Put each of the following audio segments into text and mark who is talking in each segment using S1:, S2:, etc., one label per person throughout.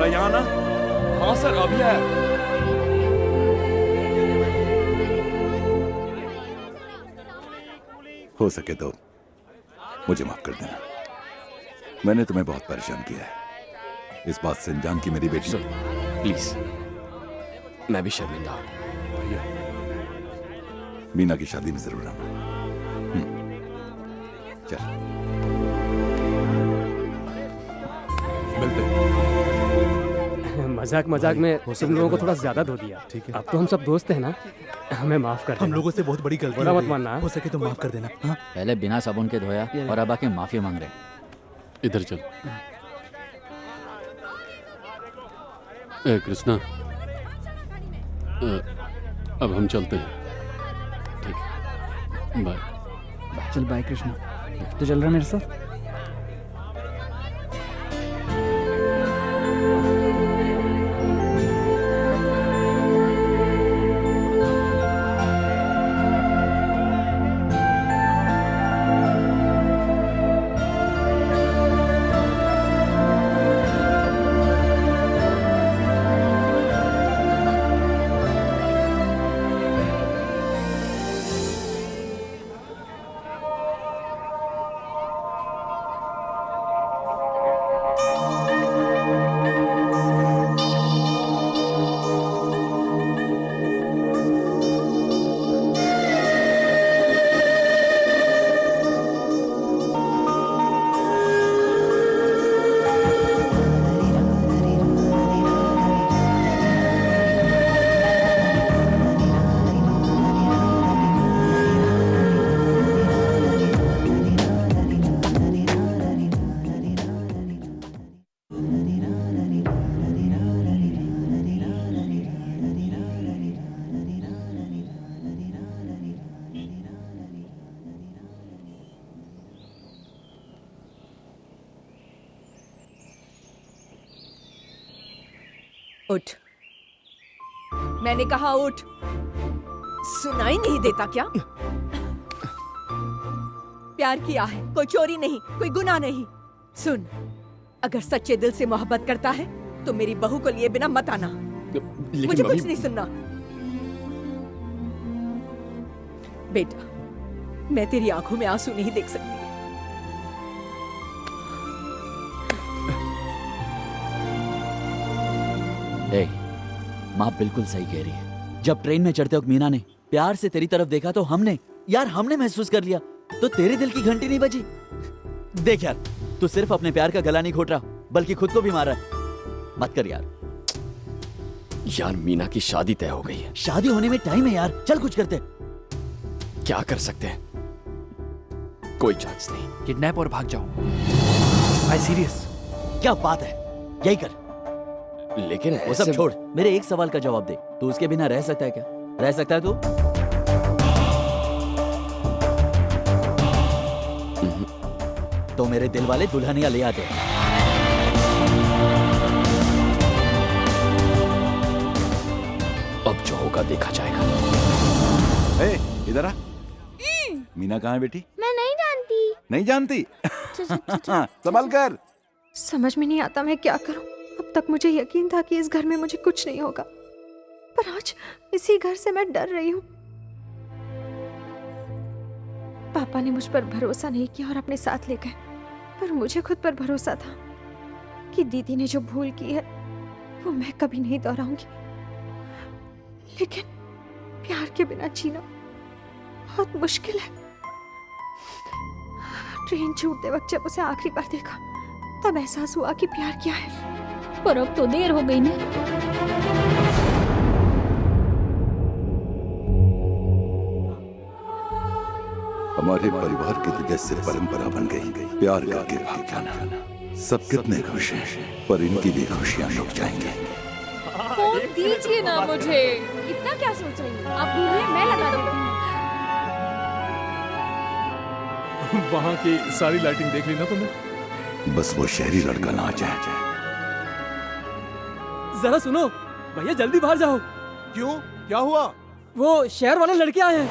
S1: यहाँ आना। हाँ सर, अभी आया।
S2: हो सके तो मुझे माफ कर देना, मैंने तुम्हें बहुत परेशान किया है। इस बात से अनजान की मेरी बेटी।
S1: प्लीज, मैं भी शर्मिंदा हूं।
S2: मीना की शादी में जरूर आना। चल
S3: मिलते हैं।
S4: मजाक मजाक में तुम लोगों को थोड़ा ज्यादा धो दिया।
S3: ठीक है।
S4: अब तो हम सब दोस्त हैं ना, हमें माफ कर
S3: हम
S4: देना।
S3: लोगों से बहुत बड़ी गलती
S4: बुरा
S3: हो
S4: मत
S3: गई।
S4: मानना।
S3: हो सके तो माफ कर देना। हाँ?
S5: पहले बिना साबुन के धोया और अब आके माफी मांग रहे।
S6: इधर चल। ए कृष्णा, अब हम चलते हैं। ठीक है, बाय।
S7: चल बाय कृष्णा, तो चल रहा मेरे साथ।
S8: उठ, मैंने कहा उठ। सुनाई नहीं देता क्या? प्यार किया है, कोई चोरी नहीं, कोई गुनाह नहीं। सुन, अगर सच्चे दिल से मोहब्बत करता है तो मेरी बहू को लिए बिना मत आना। मुझे कुछ नहीं सुनना। बेटा, मैं तेरी आंखों में आंसू नहीं देख सकती।
S5: माँ बिल्कुल सही कह रही है। जब ट्रेन में चढ़ते वक्त मीना ने प्यार से तेरी तरफ देखा तो हमने महसूस कर लिया, तो तेरे दिल की घंटी नहीं बजी। देख यार, तू सिर्फ अपने प्यार का गला नहीं घोट रहा बल्कि खुद को भी मारा है। मत कर यार।
S1: यार, मीना की शादी तय हो गई है।
S5: शादी होने में टाइम है यार, चल कुछ करते।
S1: क्या कर सकते हैं? कोई चांस नहीं।
S7: किडनैप और भाग जाओ। भाई सीरियस,
S5: क्या बात है, यही कर।
S1: लेकिन
S5: वो सब छोड़, मेरे एक सवाल का जवाब दे। तू उसके बिना रह सकता है क्या? रह सकता है तू? तो मेरे दिल वाले दुल्हनिया ले आते।
S1: अब जो होगा देखा जाएगा।
S2: इधर आ। मीना कहाँ है बेटी?
S9: मैं नहीं जानती।
S2: नहीं जानती? संभाल कर।
S9: समझ में नहीं आता मैं क्या करूं। अब तक मुझे यकीन था कि इस घर में मुझे कुछ नहीं होगा, पर आज इसी घर से मैं डर रही हूँ। पापा ने मुझ पर भरोसा नहीं किया और अपने साथ ले गए, पर मुझे खुद पर भरोसा था कि दीदी ने जो भूल की है वो मैं कभी नहीं दोहराऊंगी। लेकिन प्यार के बिना जीना बहुत मुश्किल है। ट्रेन छूटते वक्त जब उसे आखिरी बार देखा तब एहसास हुआ कि प्यार क्या है।
S10: पर अब तो देर हो गई ना।
S2: हमारे परिवार की वजह से परंपरा बन गई, प्यार करके भाग जाना। सब कितने खुश हैं, पर इनकी भी खुशियां लुट जाएंगी।
S10: फोन दीजिए ना मुझे। इतना क्या सोच रही हैं? आप बोलिए, मैं लगा देती हूँ।
S3: वहाँ की सारी लाइटिंग देख ली ना तुमने?
S2: बस वो शहरी लड़का ना आ जाए।
S4: जरा सुनो भैया, जल्दी बाहर जाओ।
S3: क्यों, क्या हुआ?
S4: वो शहर वाले लड़के आए हैं।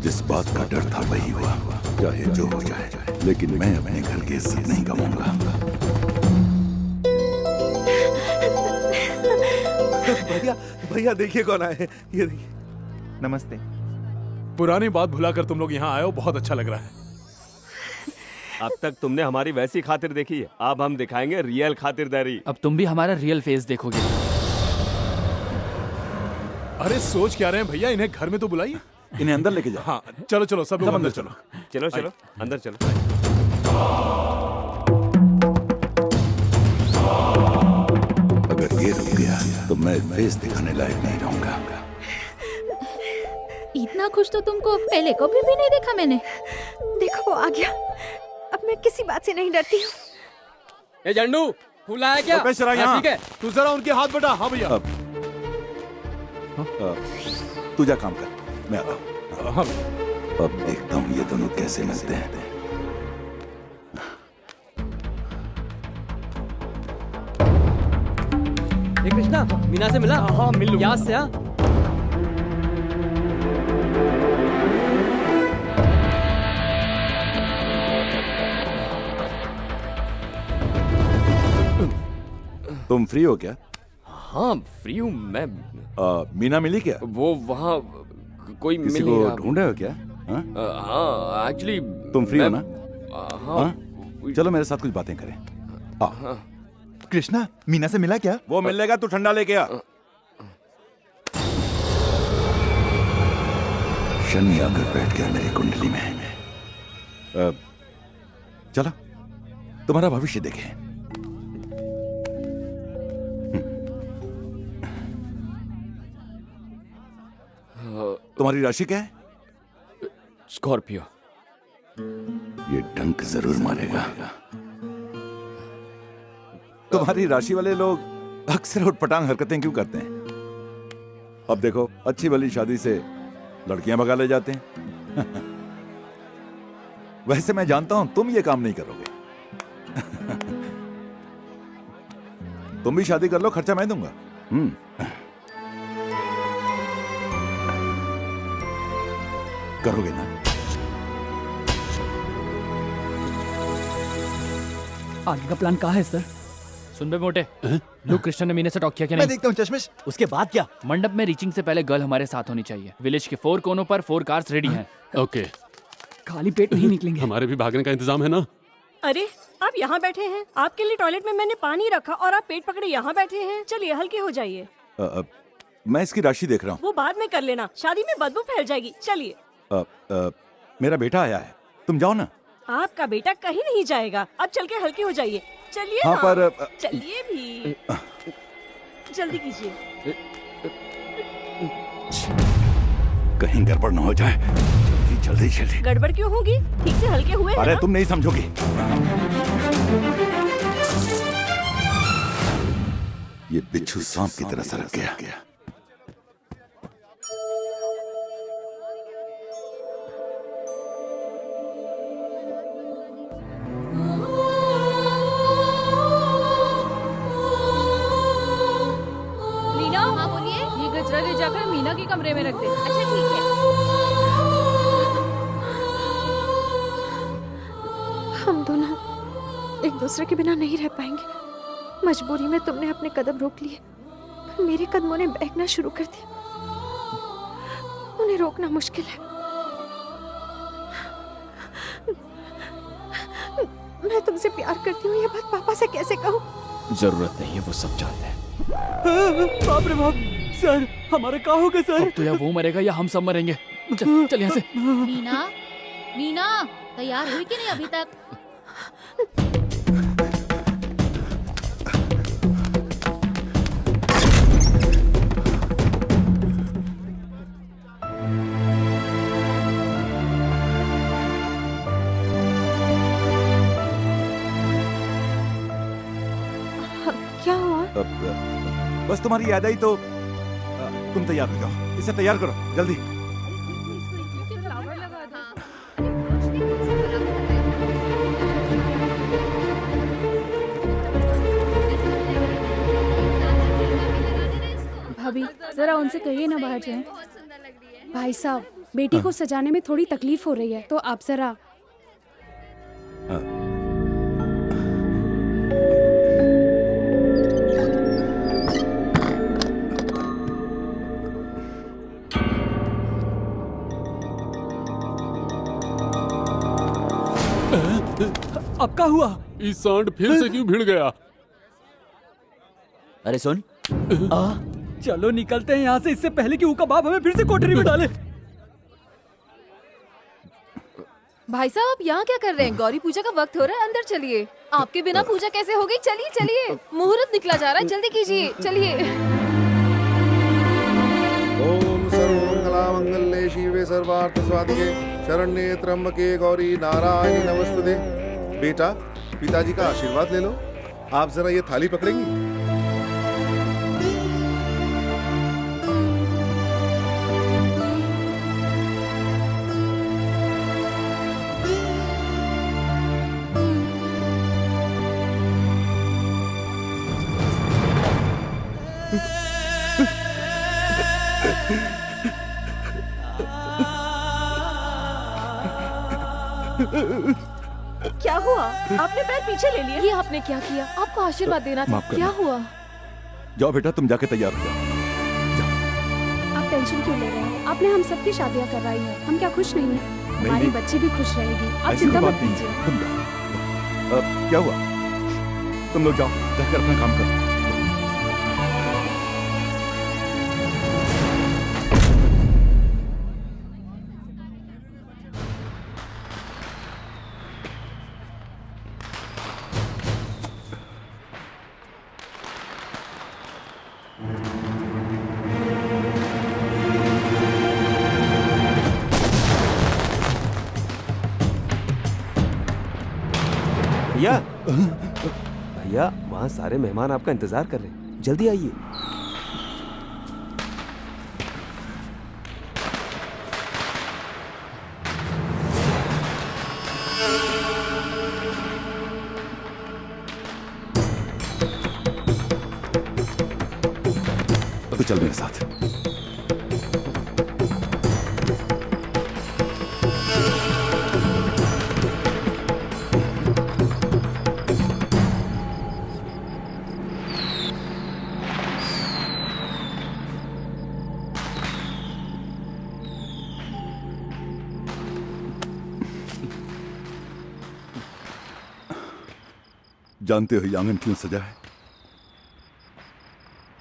S2: जिस बात का डर था वही हुआ, चाहे जो हो जाए, लेकिन मैं अपने घर की इज्जत नहीं गवाऊंगा।
S11: भैया भैया देखिए कौन आए हैं, ये देखिए। नमस्ते।
S3: पुरानी बात भुलाकर तुम लोग यहाँ आए हो, बहुत अच्छा लग रहा है।
S1: अब तक तुमने हमारी वैसी खातिर देखी है, अब हम दिखाएंगे रियल खातिरदारी।
S7: अब तुम भी हमारा रियल फेस देखोगे।
S3: अरे सोच क्या रहे हैं भैया, इन्हें घर में तो बुलाइए।
S2: इन्हें अंदर लेके जाओ।
S3: हाँ चलो चलो, सब लोग अंदर चलो।
S1: चलो चलो अंदर चलो।
S2: अगर ये रुक गया तो मैं फेस दिखाने लायक नहीं रहूंगा।
S10: इतना खुश तो तुमको पहले कभी भी नहीं देखा मैंने।
S9: देखो वो आ गया। अब मैं किसी बात से नहीं डरती हूँ।
S4: ए झंडू, फूल आया क्या?
S3: यहाँ
S4: ठीक है।
S3: तू जरा उनके हाथ बढ़ा। हाँ भैया।
S2: तू जा काम कर, मैं आता हूँ। अब देखता हूँ ये दोनों कैसे मिलते हैं।
S4: ए कृष्णा, मीना से मिला? हाँ मिल लूँ। याद से आ।
S2: तुम फ्री हो क्या?
S1: हाँ फ्री हूँ मैं।
S2: मीना मिली क्या?
S1: वो वहाँ कोई
S2: किसी
S1: मिल
S2: को
S1: नहीं रहा।
S2: ढूंढ रहे हो क्या?
S1: हाँ एक्चुअली
S2: तुम फ्री हो ना?
S1: हाँ
S2: चलो मेरे साथ कुछ बातें करें।
S11: कृष्णा, मीना से मिला क्या?
S2: वो मिल लेगा, तू ठंडा लेके आ। शनि आकर बैठ गया मेरी कुंडली में। चलो तुम्हारा भविष्य देखें। तुम्हारी राशि क्या है?
S1: स्कॉर्पियो।
S2: ये डंक जरूर मारेगा। तुम्हारी राशि वाले लोग अक्सर उटपटांग हरकतें क्यों करते हैं? अब देखो, अच्छी भली शादी से लड़कियां भगा ले जाते हैं। वैसे मैं जानता हूं तुम ये काम नहीं करोगे। तुम भी शादी कर लो, खर्चा मैं दूंगा। करोगे ना?
S7: आगे का प्लान कहाँ है सर? सुन बे मोटे, लुक कृष्ण ने मीना से टॉक किया क्या?
S11: मैं
S7: नहीं।
S11: देखता हूँ चश्मिश।
S5: उसके बाद क्या?
S7: मंडप में रीचिंग से पहले गर्ल हमारे साथ होनी चाहिए। विलेज के 4 कोनों पर 4 कार्स रेडी हैं।
S6: ओके,
S7: खाली पेट नहीं निकलेंगे।
S6: हमारे भी भागने का इंतजाम है ना?
S8: अरे आप यहाँ बैठे हैं, आपके लिए टॉयलेट में मैंने पानी रखा और आप पेट पकड़े यहाँ बैठे हैं। चलिए हल्के हो जाइए।
S2: मैं इसकी राशि देख रहा हूँ।
S8: वो बाद में कर लेना, शादी में बदबू फैल जाएगी। चलिए।
S2: मेरा बेटा आया है, तुम जाओ ना।
S8: आपका बेटा कहीं नहीं जाएगा, अब चल के हल्के हो जाइए। चलिए
S2: हाँ,
S8: ना।
S2: पर
S8: चलिए भी, जल्दी कीजिए।
S2: कहीं गड़बड़ न हो जाए। जल्दी जल्दी।
S8: गड़बड़ क्यों होगी? ठीक से हल्के हुए हैं
S2: अरे
S8: ना?
S2: तुम नहीं समझोगी। ये बिच्छू सांप की तरह सरक गया।
S10: मीना, हाँ बोलिए। ये गजरा ले जाकर मीना के कमरे में रख दे। अच्छा ठीक है।
S9: हम दोनों एक दूसरे के बिना नहीं रह पाएंगे। मजबूरी में तुमने अपने कदम रोक लिए। मेरे कदमों ने बहकना शुरू कर दिया। उन्हें रोकना मुश्किल है। मैं तुमसे प्यार करती हूँ, ये बात पापा से कैसे कहूँ?
S1: जरूरत नहीं है, वो सब जानते हैं।
S4: बाप रे बाप, सर हमारा क्या होगा सर?
S7: अब तो या वो मरेगा या हम सब मरेंगे। चल यहाँ से।
S10: मीना, मीना तैयार हुई कि नहीं अभी तक?
S9: क्या हुआ?
S2: बस तुम्हारी याद आई तो तुम तैयार हो जाओ। इसे तैयार करो जल्दी।
S10: भाभी जरा उनसे कहिए ना बाहर जाएं। भाई साहब बेटी को सजाने में थोड़ी तकलीफ हो रही है, तो आप जरा
S3: अब क्या हुआ?
S6: इस सांड फिर से क्यों भिड़ गया?
S5: अरे सुन,
S4: चलो निकलते हैं यहाँ से, इससे पहले कि ऊ कबाब हमें फिर से कोठरी में डाले।
S10: भाई साहब आप यहाँ क्या कर रहे हैं? गौरी पूजा का वक्त हो रहा है, अंदर चलिए। आपके बिना पूजा कैसे होगी? चलिए चलिए, मुहूर्त निकला जा रहा है, जल्दी कीजिए, चलिए।
S11: ओम सर्वमंगलामंगल्ये शिवे सर्वार्थ स्वादिके शरण्ये त्र्यंबके गौरी नारायणी नमस्तुते। बेटा, पिताजी का आशीर्वाद ले लो। आप जरा ये थाली पकड़ेंगी?
S8: क्या हुआ? आपने पैर पीछे ले लिए।
S10: ये आपने क्या किया? आपको आशीर्वाद देना था।
S2: माफ करना।
S10: क्या हुआ?
S2: जाओ बेटा, तुम जाके तैयार हो जाओ।
S10: आप टेंशन क्यों ले रहे हैं? आपने हम सबकी शादियां करवाई है, हम क्या खुश नहीं है? हमारी
S2: नहीं।
S10: बच्ची भी खुश रहेगी, आप
S2: ऐसी
S10: चिंता
S2: कोई
S10: मत
S2: बात नहीं है।
S10: कीजिए।
S2: तुम जाओ। क्या हुआ? तुम लोग जाओ, जाकर अपना काम करो।
S1: भैया, भैया वहाँ सारे मेहमान आपका इंतजार कर रहे हैं, जल्दी आइए।
S2: तो चल मेरे साथ। जानते हो ये आंगन क्यों सजा है?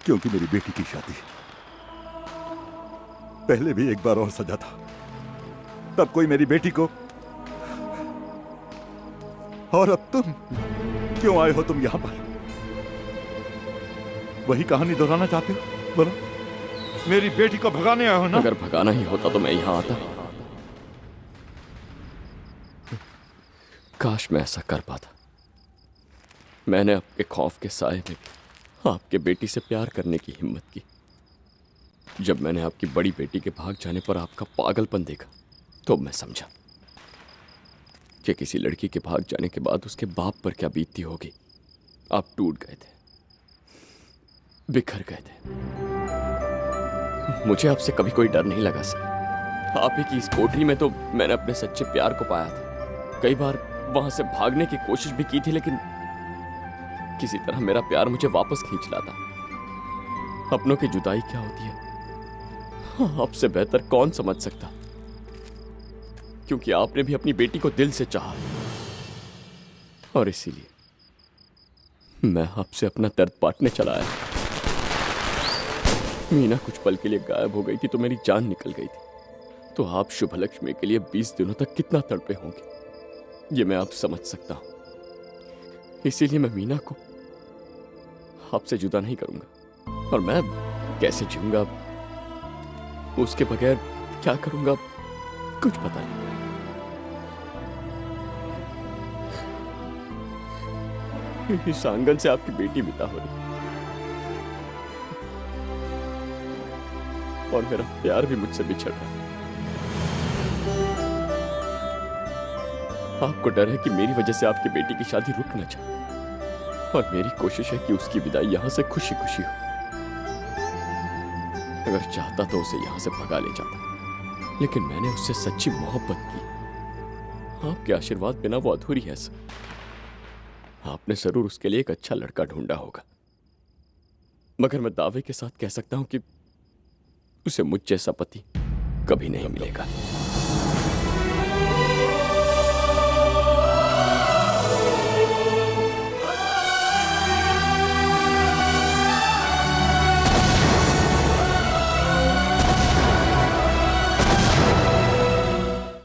S2: क्योंकि मेरी बेटी की शादी पहले भी एक बार और सजा था। तब कोई मेरी बेटी को, और अब तुम क्यों आए हो? तुम यहां पर वही कहानी दोहराना चाहते हो? बोलो, मेरी बेटी को भगाने आए हो ना?
S6: अगर भगाना ही होता तो मैं यहाँ आता। काश मैं ऐसा कर पाता। मैंने आपके खौफ के साए में भी आपके बेटी से प्यार करने की हिम्मत की। जब मैंने आपकी बड़ी बेटी के भाग जाने पर आपका पागलपन देखा तो मैं समझा कि किसी लड़की के भाग जाने के बाद उसके बाप पर क्या बीतती होगी। आप टूट गए थे, बिखर गए थे। मुझे आपसे कभी कोई डर नहीं लगा सर। आप ही की इस कोठरी में तो मैंने अपने सच्चे प्यार को पाया था। कई बार वहां से भागने की कोशिश भी की थी, लेकिन किसी तरह मेरा प्यार मुझे वापस खींच लाता। अपनों की जुदाई क्या होती है आपसे बेहतर कौन समझ सकता, क्योंकि आपने भी अपनी बेटी को दिल से चाहा। और इसीलिए मैं आपसे अपना दर्द बांटने चला आया। मीना कुछ पल के लिए गायब हो गई थी तो मेरी जान निकल गई थी। तो आप शुभ लक्ष्मी के लिए 20 दिनों तक कितना तड़पे होंगे ये मैं आप समझ सकता हूं। इसीलिए मैं मीना को आपसे जुदा नहीं करूंगा। और मैं कैसे जीऊंगा, उसके बगैर क्या करूंगा, कुछ पता नहीं। इस आंगन से आपकी बेटी विदा हो रही और मेरा प्यार भी मुझसे बिछड़ रहा है। आपको डर है कि मेरी वजह से आपकी बेटी की शादी रुक न जाए, और मेरी कोशिश है कि उसकी विदाई यहां से खुशी खुशी हो। अगर चाहता तो उसे यहां से भगा ले जाता, लेकिन मैंने उससे सच्ची मोहब्बत की। आपके आशीर्वाद बिना वो अधूरी है सर। आपने जरूर उसके लिए एक अच्छा लड़का ढूंढा होगा, मगर मैं दावे के साथ कह सकता हूं कि उसे मुझ जैसा पति कभी नहीं मिलेगा।